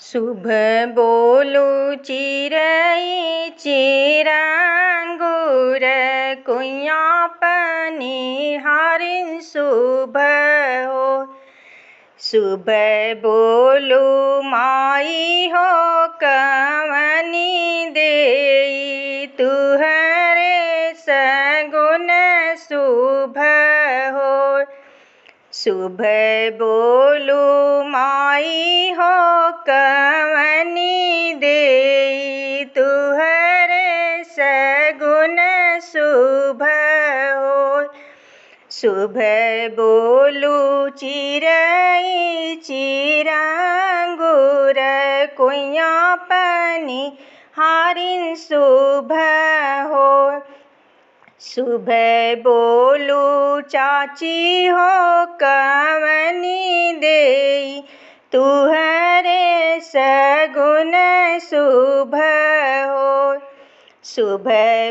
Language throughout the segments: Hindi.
शुभ बोलू चिरई चिरांगुर कुइया पनिहारिन शुभ हो। शुभ बोलू माई हो कवनी देई तुहरे सगुन शुभ हो। शुभ बोलू माई हो कवनी देई तुहरे सगुन शुभ हो। शुभ बोलू चिरई चिरांगुर कुइया पनिहारिन शुभ हो। शुभ बोलू चाची हो कवनी देई तुहरे सगुन शुभ हो। शुभ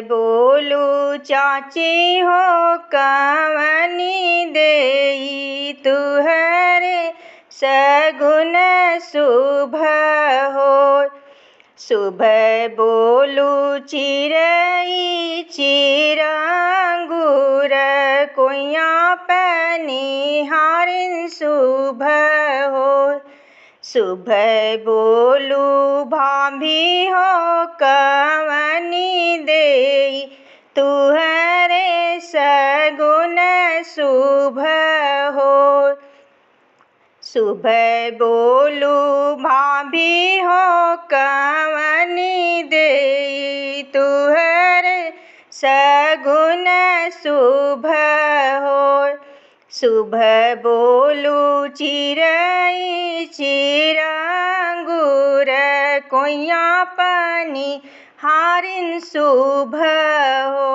बोलू चाची हो कवनी देई तुहरे सगुन शुभ हो। शुभ बोलू चिरई चिरांगुर कुइया पनिहारिन शुभ हो। शुभ बोलू भाभी हो कवनी देई तुहरे सगुन शुभ हो। शुभ बोलू भाभी हो कवनी देई तुहरे सगुन शुभ हो। शुभ बोलू चिरई चिरांगुर कुइया पनिहारिन शुभ हो।